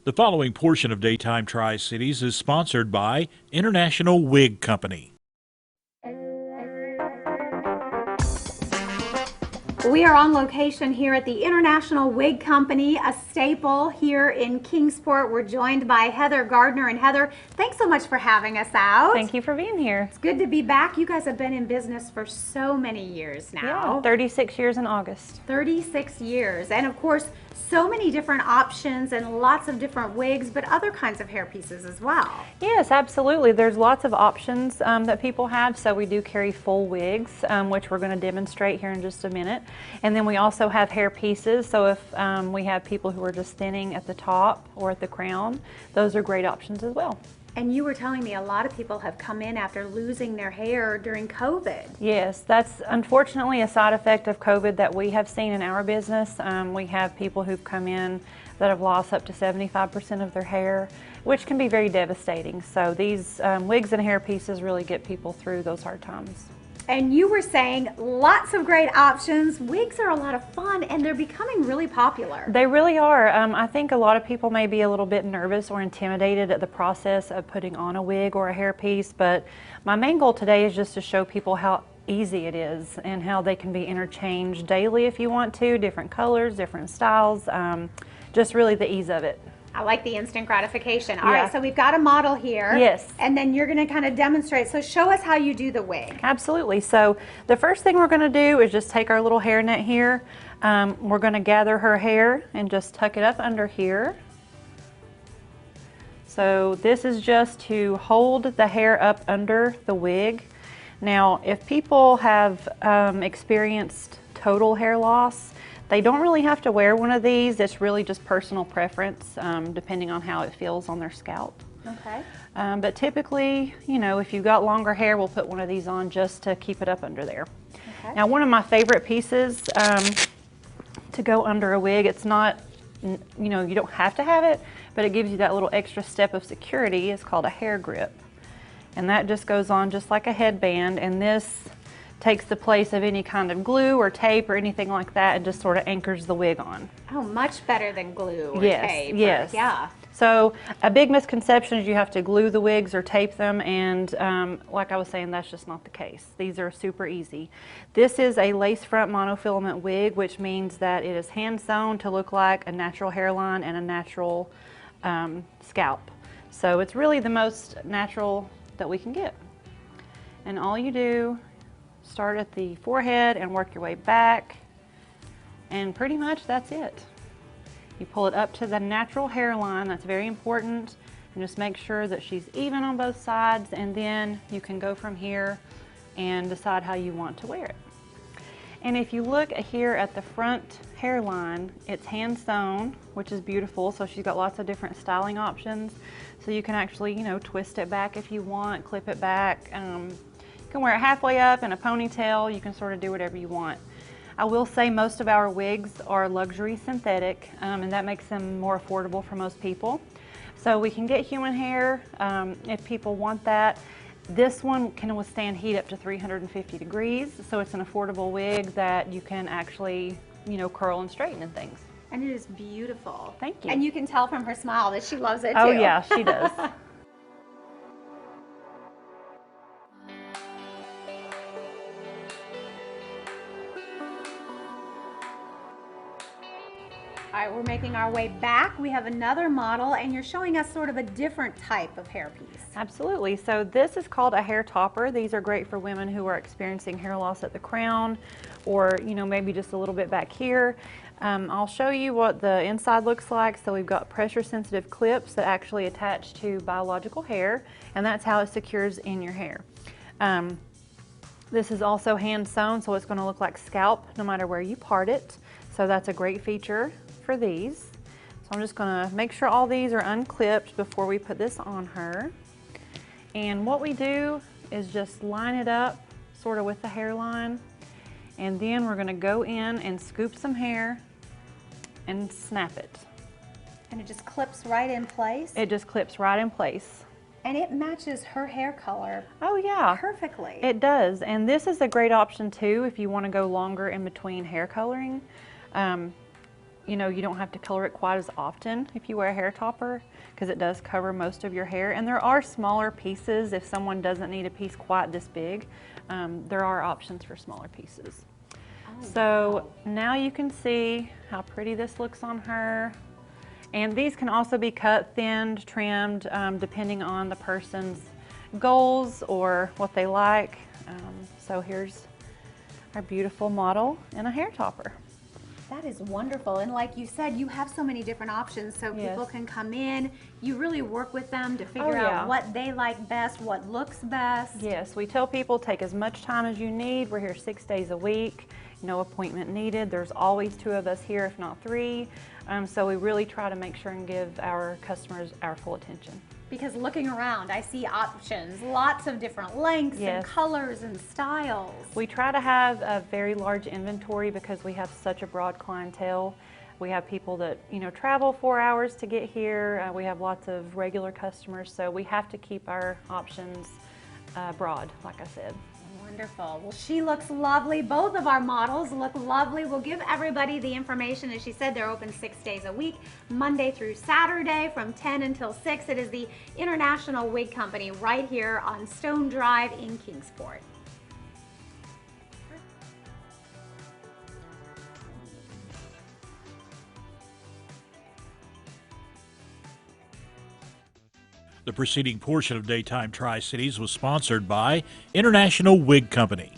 The following portion of Daytime Tri-Cities is sponsored by International Wig Company. We are on location here at the International Wig Company, a staple here in Kingsport. We're joined by Heather Gardner. And Heather, thanks so much for having us out. Thank you for being here. It's good to be back. You guys have been in business for so many years now. Yeah, 36 years in August. 36 years. And of course, so many different options and lots of different wigs, but other kinds of hair pieces as well. Yes, absolutely. There's lots of options that people have. So we do carry full wigs, which we're going to demonstrate here in just a minute. And then we also have hair pieces. So if we have people who are just thinning at the top or at the crown, those are great options as well. And you were telling me a lot of people have come in after losing their hair during COVID. Yes, that's unfortunately a side effect of COVID that we have seen in our business. We have people who've come in that have lost up to 75% of their hair, which can be very devastating. So these wigs and hair pieces really get people through those hard times. And you were saying lots of great options. Wigs are a lot of fun and they're becoming really popular. They really are. I think a lot of people may be a little bit nervous or intimidated at the process of putting on a wig or a hair piece, but my main goal today is just to show people how easy it is and how they can be interchanged daily if you want to, different colors, different styles, just really the ease of it. I like the instant gratification. All right, so we've got a model here. Yes. And then you're going to kind of demonstrate. So show us how you do the wig. Absolutely. So the first thing we're going to do is just take our little hairnet here. We're going to gather her hair and just tuck it up under here. So this is just to hold the hair up under the wig. Now, if people have experienced total hair loss, they don't really have to wear one of these. It's really just personal preference, depending on how it feels on their scalp. Okay. But typically, you know, if you've got longer hair, we'll put one of these on just to keep it up under there. Okay. Now, one of my favorite pieces to go under a wig, it's not, you know, you don't have to have it, but it gives you that little extra step of security. It's called a hair grip. And that just goes on just like a headband, and this takes the place of any kind of glue or tape or anything like that and just sort of anchors the wig on. Oh, much better than glue or yes, tape. Yes. Yeah. So a big misconception is you have to glue the wigs or tape them, and like I was saying, that's just not the case. These are super easy. This is a lace front monofilament wig, which means that it is hand sewn to look like a natural hairline and a natural scalp. So it's really the most natural that we can get. And all you do, start at the forehead and work your way back, and pretty much that's it. You pull it up to the natural hairline. That's very important, and just make sure that she's even on both sides, and then you can go from here and decide how you want to wear it. And if you look here at the front hairline, it's hand sewn, which is beautiful. So she's got lots of different styling options. So you can actually, you know, twist it back if you want, clip it back. You can wear it halfway up in a ponytail. You can sort of do whatever you want. I will say most of our wigs are luxury synthetic, and that makes them more affordable for most people. So we can get human hair if people want that. This one can withstand heat up to 350 degrees, so it's an affordable wig that you can actually, you know, curl and straighten and things. And it is beautiful. Thank you. And you can tell from her smile that she loves it too. Oh yeah, she does. All right, we're making our way back. We have another model, and you're showing us sort of a different type of hair piece. Absolutely. So this is called a hair topper. These are great for women who are experiencing hair loss at the crown, or, you know, maybe just a little bit back here. I'll show you what the inside looks like. So we've got pressure sensitive clips that actually attach to biological hair, and that's how it secures in your hair. This is also hand sewn, so it's going to look like scalp no matter where you part it. So that's a great feature for these. So I'm just going to make sure all these are unclipped before we put this on her. And what we do is just line it up sort of with the hairline, and then we're going to go in and scoop some hair and snap it. And it just clips right in place? It just clips right in place. And it matches her hair color. Oh yeah, perfectly. It does. And this is a great option too if you want to go longer in between hair coloring. you know, you don't have to color it quite as often if you wear a hair topper, because it does cover most of your hair. And there are smaller pieces if someone doesn't need a piece quite this big. There are options for smaller pieces. So now you can see how pretty this looks on her. And these can also be cut, thinned, trimmed, depending on the person's goals or what they like. So here's our beautiful model in a hair topper. That is wonderful. And like you said, you have so many different options so people can come in. You really work with them to figure out what they like best, what looks best. Yes, we tell people take as much time as you need. We're here 6 days a week. No appointment needed. There's always 2 of us here, if not 3. So we really try to make sure and give our customers our full attention. Because looking around, I see options, lots of different lengths and colors and styles. We try to have a very large inventory because we have such a broad clientele. We have people that, you know, travel 4 hours to get here. We have lots of regular customers, so we have to keep our options broad, like I said. Wonderful. Well, she looks lovely. Both of our models look lovely. We'll give everybody the information. As she said, they're open 6 days a week, Monday through Saturday from 10 until 6. It is the International Wig Company right here on Stone Drive in Kingsport. The preceding portion of Daytime Tri-Cities was sponsored by International Wig Company.